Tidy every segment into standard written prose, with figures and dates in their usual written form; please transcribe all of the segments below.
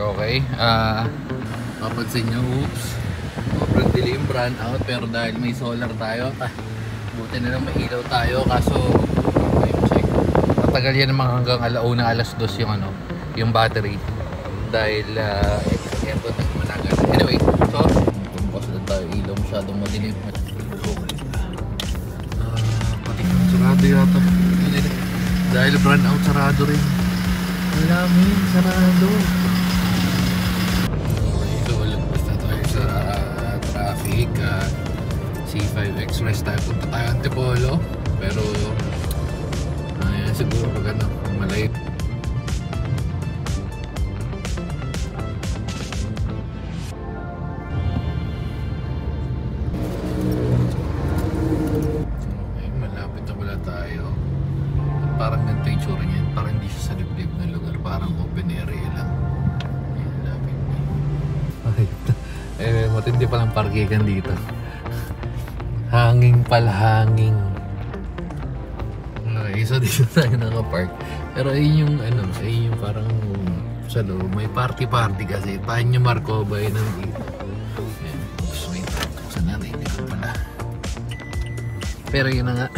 Okay, mapansin nyo, oops, sobrang dilim, brand out. Pero dahil may solar tayo, buti na lang may ilaw tayo. Kaso, check, matagal yan naman hanggang alauna, alas 2 yung yung battery. Dahil, aircon na managal. Anyway, so, bukas na tayo ilaw, masyadong madilim. Pati sarado yata. Dahil brand out, sarado rin. Alamin, sarado. So, lagpas na tayo sa traffic. C5 Express tayo. Punta tayo Antipolo. Pero, ayan, siguro pag malayo. Malapit na pala tayo. Parang ganito yung tsura niya. Parang hindi siya sa liblib ng lugar. Parang open area lang. Ayan, lapit na. Okay. Matindi palang parkikan dito. Hanging pala, hanging. Okay, so dito tayo nakapark. Pero ayun yung ayun yung parang sa loob. May party-party kasi. Panyo Marco ba yun ang dito. Ayan. Oops, wait. Saan natin dito pala. Pero yun na nga.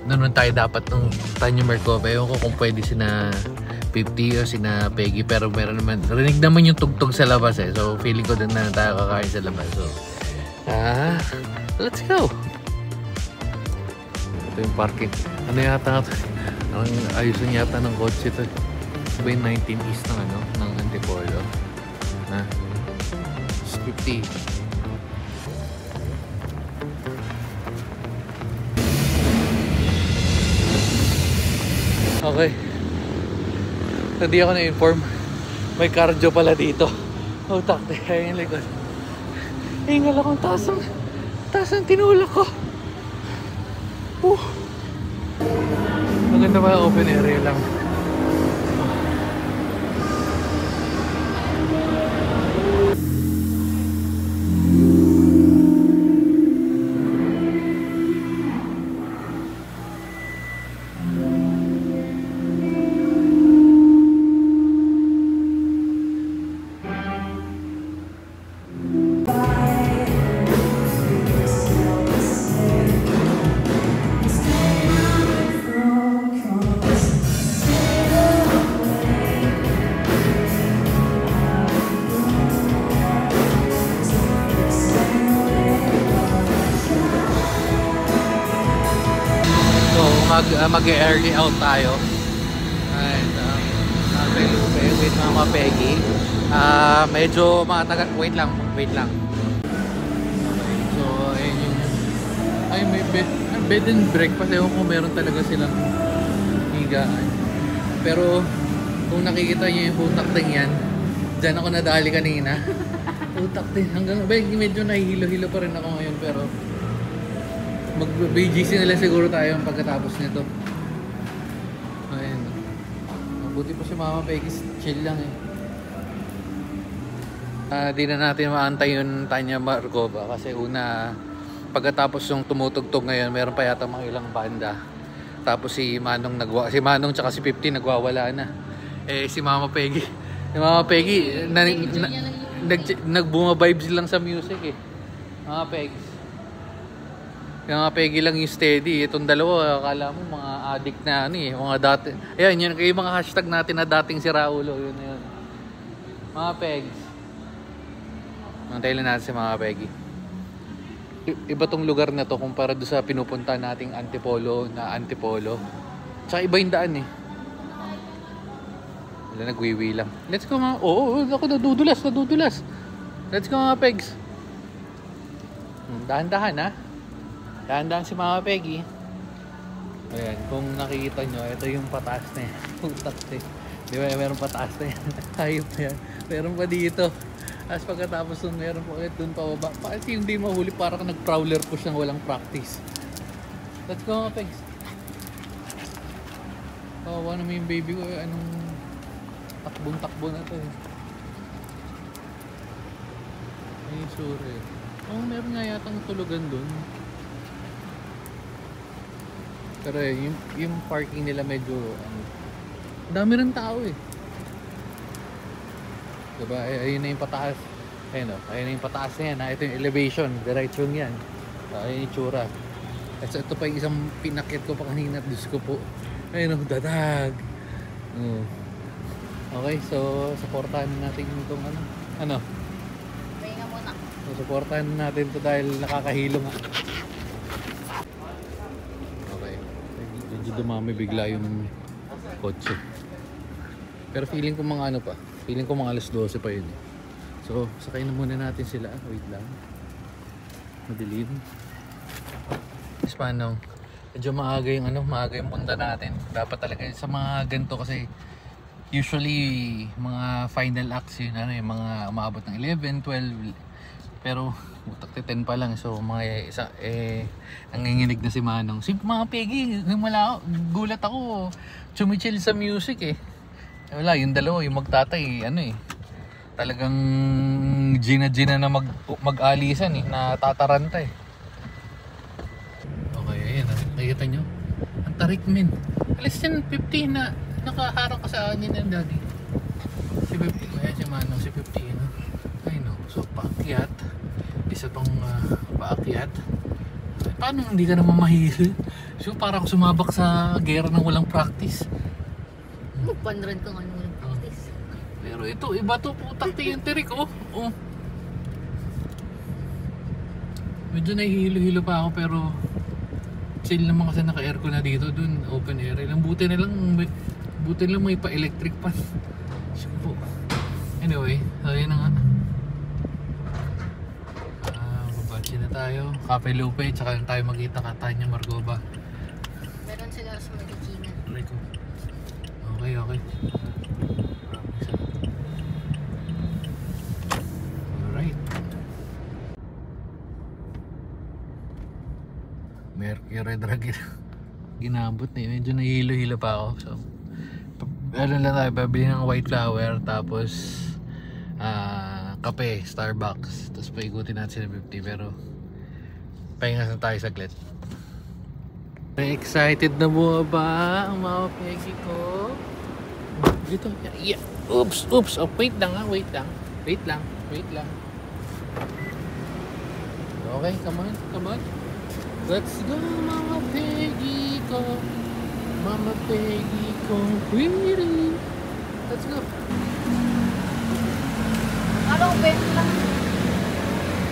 Noon tayo dapat nung Tanyo Marcova. Ewan ko kung pwede sina 50 o sina Peggy. Pero meron naman, rinig naman yung tugtog sa labas eh. So feeling ko din na tayo kakain sa labas. So let's go. Ito yung parking. Ano yata ito? Ang ayusin yata ng kotse ito. Ito ba yung 19 East ng ng Antipolo? 50. Okay. Hindi ako na-inform. May cardio pala dito. Oh, takte. Ayun yung likod. Hingal akong taas ang tinulak ko. Maganda pala open area lang. Mag-early out tayo. And wait mga Peggy. Medyo wait lang. Okay. So ayun yung may bed and breakfast. Ewan ko meron talaga silang higaan. Pero kung nakikita niyo yung hutak-ting yan, dyan ako nadali kanina. Hutak-ting hanggang medyo nahihilo-hilo pa rin ako ngayon. Pero mag-BGC nila siguro tayo pagkatapos nito. Ayun. Mabuti po si Mama Peggy, chill lang eh. Di na natin maantay yung Tanya Marcova kasi una, pagkatapos yung tumutugtog ngayon, meron pa yata mga ilang banda. Tapos si Manong tsaka si 50 nagwawala na. Si Mama Peggy nagbunga vibes lang sa music eh. Mga Peggy. Yung mga Peggy lang yung steady. Itong dalawa, akala mo mga addict na mga dati. Ayan, yun yung mga hashtag natin na dating si Raulo. Yun na yun. Mga Pegs. Mantayin lang natin si mga Peggy. Iba tong lugar na to kumpara doon sa pinupunta nating Antipolo. Tsaka iba yung daan eh. Wala, nagwiwi lang. Let's go mga. Oo, ako nadudulas. Let's go mga Pegs. Dahan-dahan ha. Dahan-dahan si Mama Peggy. Ayan, kung nakikita nyo, ito yung pataas na yan. Putak eh. Di ba, meron pataas na yan. Hayop na yan. Meron pa dito. As pagkatapos nun, meron pa ulit dun pababa. Kasi yung di mahuli, parang nag-prowler push ng walang practice. Let's go mga Pegs. Kawawa naman yung baby ko. Anong takbong-takbo na to eh. Ay, sorry. Meron nga yatang tulugan dun. Pero yung parking nila medyo dami rin tao eh. Diba? Ayun na yung pataas. Ayun o. Ayun na yung pataas na yan. Ito yung elevation. Diretsyon yan. Ayun yung tsura. At ito pa yung isang pinakit ko pa kanina. Diyos ko po. Ayun o. Dadag. Okay. So, supportahan natin itong ano. Ano? Pahinga muna. So, supportahan natin ito dahil nakakahilo nga. Okay. Medyo dumami bigla yung kotse. Pero feeling ko mga ano pa. Feeling ko mga alas 12 pa yun. So, sakay na muna natin sila. Wait lang. Madilim. Is paano? Medyo maaga yung ano, maaga yung punta natin. Dapat talaga sa mga ganito kasi usually mga final acts yun, ano, yung mga umaabot ng 11, 12. Pero utak 10 pa lang. So mga isa nanginginig na si Manong. Si mga Peggy, gulat ako. Chumichill sa music eh. Wala, yung dalawa, yung magtatay, ano eh. Talagang gina na mag-alisan eh, natataranta eh. Okay, ayun, nakikita nyo? Ang tarik min. Alis yan, 50 na nakaharang ka sa anin ng daddy. Si 50, ayan si Manong, si 50 no? Ay no, so paakyat. Isa pang paakyat. Paano hindi ka naman mahihil? So parang sumabak sa gera ng walang practice. Magpanran ka nga ng practice. Pero ito, iba to, putak yung tirik oh. Medyo nahihilo-hilo pa ako pero chill naman kasi naka-aircon na dito, dun open air. Buti na lang may pa-electric pan. Anyway, ayun na nga. Babansi na tayo. Cafe Lupe, tsaka yung tayo magkita ka Tanya Margova. Meron sila sa Marikina. Okay. Alright. Mercury Dragon. Ginabot na yun. Medyo nahihilo-hilo pa ako. So, ano lang tayo, pabili ng white flower. Tapos, kape, Starbucks. Tapos paikutin natin sila 50. Pero, pahingas na tayo saglit. Excited na mo ba ang mga Peggy ko? Dito. Yeah. Oops. Oh, wait lang. Wait lang. Okay, come on. Let's go, Mama Peggy ko. Mama Peggy ko. Really? Let's go. Anong bed lang?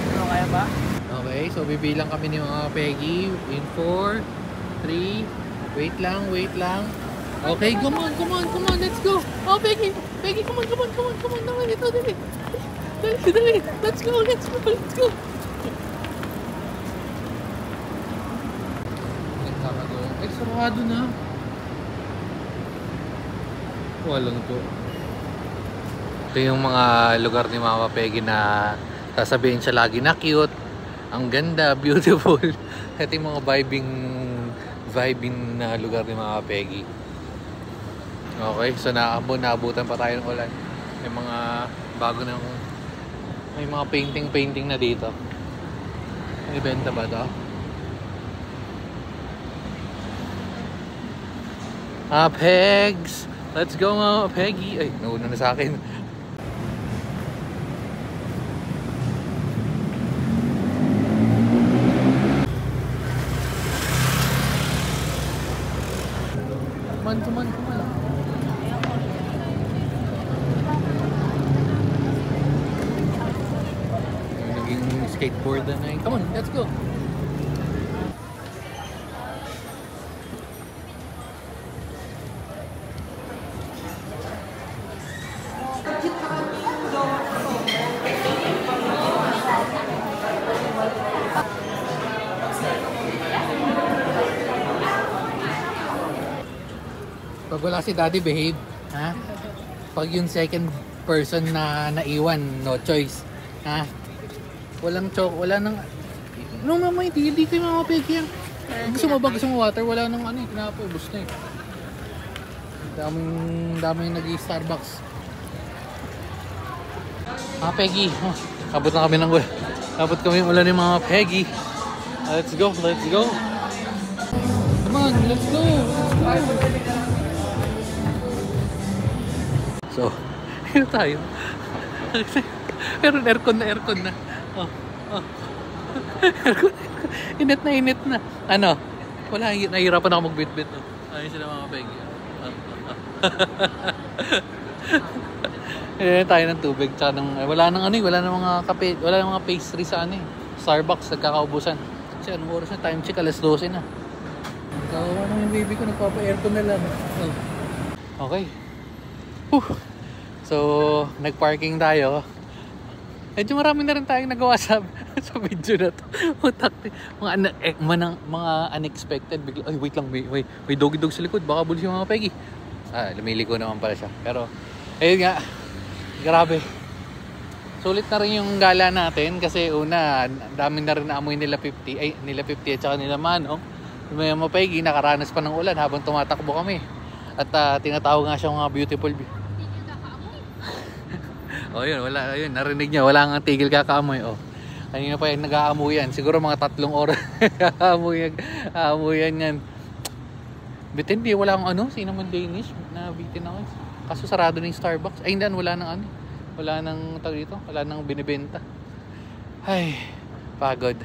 Ano kaya ba? Okay, so bibilang kami ni mga Peggy in 4, 3, wait lang. Okay, come on, let's go. Oh, Peggy, come on. Naman ito, dali. Let's go. Ay, sarado na. Walang to. Ito yung mga lugar ni Mama Peggy na sasabihin siya lagi na cute, ang ganda, beautiful. Ito yung mga vibing na lugar ni Mama Peggy. Okay, so naabutan pa tayo ng ulan. May mga bago na may mga painting na dito. May benta ba ito? Pegs! Let's go Mama Peggy! Ay, nauna na sa akin. Come on. Naging skateboard na yun. Come on, let's go! Pag wala si Daddy, behave. Ha? Pag yung second person na naiwan, no choice. Ha? Wala nang... No, mama, hindi kayo Mama Peggy yan. Gusto mo water, wala nang ano, kinapoy, bus na eh. Daming nag-i-Starbucks. Mama Peggy, kabot na kami ng ulan. Kabot kami ng ulan ni Mama Peggy. Let's go. Come on, let's go. So, yun tayo. Pero aircon na. Oh, oh. Aircon. Init na. Ano? Wala, nahihirapan ako magbitbit. No? Ayun sila mga pegi. Tayo ng tubig. Tsaka wala nang mga kape, wala nang mga pastry sa Starbucks, nagkakaubusan. Kasi anong oras na? Time check, alas 12 na. Kawawa naman yung baby ko, nagpapa-aircon na lang. Oh. Okay. So, nag-parking tayo. Medyo marami na rin tayong nagawa sa video na to. Mga unexpected. Bigla, ay, wait lang, may dog-dog sa likod. Baka bulis yung mga pegi. Lumiliko naman pala siya. Pero, ayun nga. Grabe. Sulit na rin yung gala natin kasi una, dami na rin naamoy nila 50 at saka nila Manong. May mga pegi, nakaranas pa ng ulan habang tumatakbo kami. At tinatawag nga siya mga beautiful. Oh, yun, wala, yun, narinig niya, wala nga tigil kakaamoy. Oh. Kanina pa yung nag-aamoy yan. Siguro mga 3 oras aamoyan yan. Bitin, di wala kang cinnamon Danish na bitin ako. Kaso sarado na yung Starbucks. Ay, hindi, wala nang wala nang tawag dito, wala nang binibenta. Ay, pagod.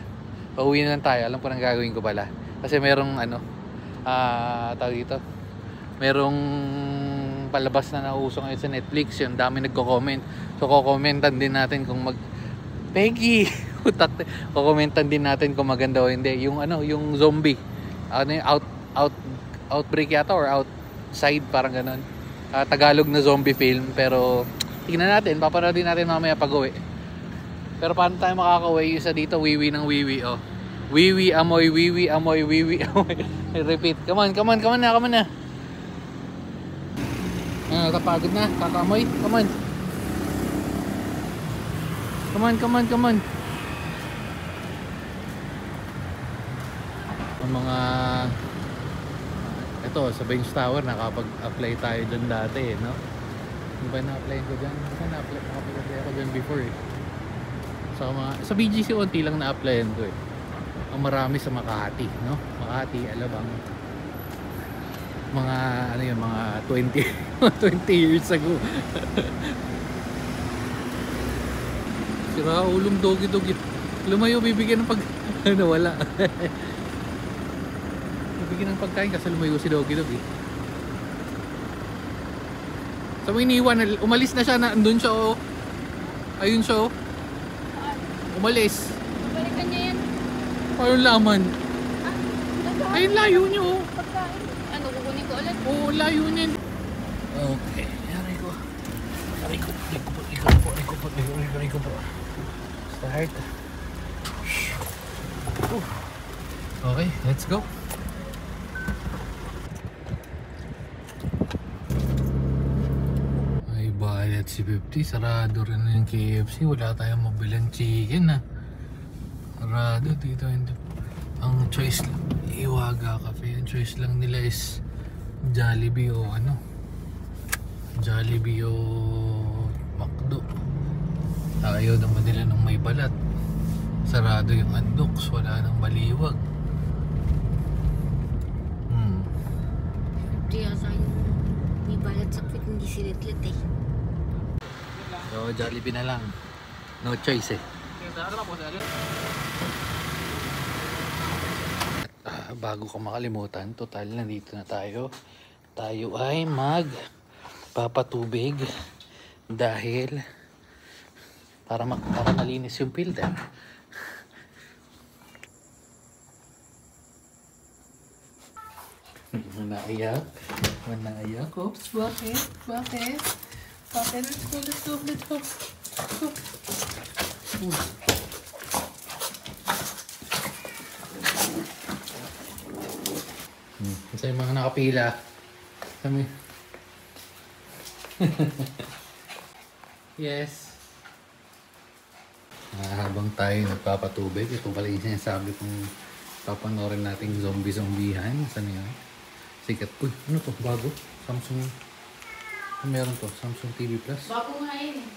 Pauwi na lang tayo. Alam ko nang gagawin ko pala. Kasi merong tawag dito, merong palabas na nauso ngayon sa Netflix. Yung dami nagko-comment. So, ko-commentan din natin kung Peggy! Ko-commentan din natin kung maganda o hindi. Yung zombie. Yung outbreak yata or outside, parang ganun. Tagalog na zombie film. Pero, tingnan natin. Papanoodin natin mamaya pag-uwi. Pero paano tayo makaka-uwi? Isa dito, wiwi ng wiwi. Oh. Wiwi, amoy, wiwi, amoy, wiwi, amoy. Repeat. Come on na. Kapagod na. Kakamoy. Come on. Ang mga ito, sa Bench Tower, nakapag-apply tayo dyan dati, no? Hindi ba na-apply ko dyan? Hindi ba nakapag-apply ako dyan before, eh? Sa BGC, unti lang na-applyan ko, eh. Ang marami sa Makati, no? Makati, Alabang. Mga, mga 20 years ago. Sira ulong dogi-dogi. Lumayo, bibigyan ng wala. Bibigyan ng pagkain kasi lumayo si dogi-dogi. So, iniwan, umalis na siya, andun siya, oh. Ayun siya, oh. Umalis. Balikan niya yan. Ayun laman. Ayun, layo niyo, oh. Pagkain. Ano, kukunin ko ulit? Oo, layo niyan. Okay, aray ko po. Start. Okay, let's go. Ay, bayad si 50. Sarado rin yung KFC. Wala tayong mabilang chicken, ha. Sarado dito. Ang choice, Iwaga Cafe. Ang choice lang nila is Jollibee o Jollibee o McDo. Ayaw naman nila ng may balat. Sarado yung Andoks, wala nang baliwag. Kaya sa yung may balat sa pit, hindi silitlit, eh. So, Jollibee na lang. No choice, eh. Bago ko makalimutan, total nandito na tayo. Tayo ay magpapatubig dahil para malinis yung filter. Manaiyak. Oops, bakit? Let's go. Kasi yung mga nakapila kami. Yes. Habang tayo nagpapatubig, ito pala yung sinasabi kong papanoorin nating zombie-zombihan. Saan yun? Sikat. Uy, ano to? Bago? Samsung. Ano meron to? Samsung TV Plus? Bago nga yun, eh.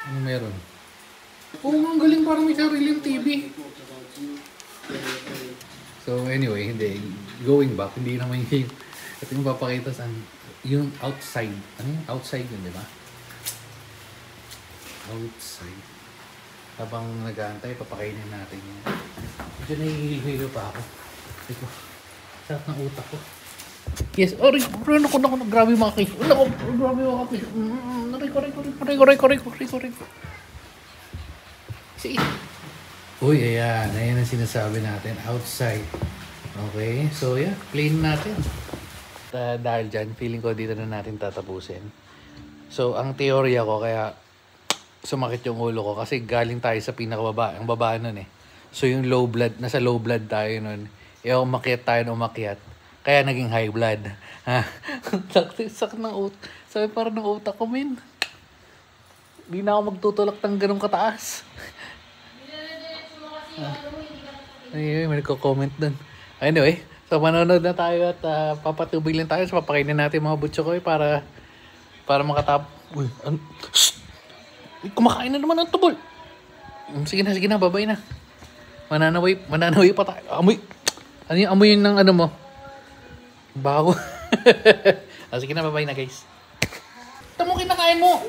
Ano meron? Oo, ang galing, parang may sariling TV. So anyway, hindi. Going back, hindi naman yung ito yung papakita sa yung outside. Ano yung outside yun, di ba? outside. Habang nag-aantay, papakainin natin yan. Medyo nahihilo pa ako. Ito, sarap ng utak ko. Yes, aray, naku, grabe mga case. Naku, grabe mga case. Riko. See? Uy, ayan ang sinasabi natin, outside. Okay, so yeah, clean natin. Dahil dyan, feeling ko dito na natin tatapusin. So, ang teorya ko, kaya sumakit yung ulo ko kasi galing tayo sa pinakababa, ang baba nun eh. So yung low blood, nasa low blood tayo nun. Umakyat tayo na umakyat. Kaya naging high blood. Sakit ng utak. Sabi parang ng utak ko, min. Hindi na ako magtutulak ng ganun kataas. Ay, may nagko-comment dun. Anyway, so manonood na tayo at papatubig lang tayo. So papakainin natin mga butso ko para makatap. Uy, kumakain na naman ng tubol. Sige na, babay na. Mananaway pa tayo. Amoy. Ano yung amoy ng ano mo? Bago. Sige na, babay na guys. Ito mo kinakain mo.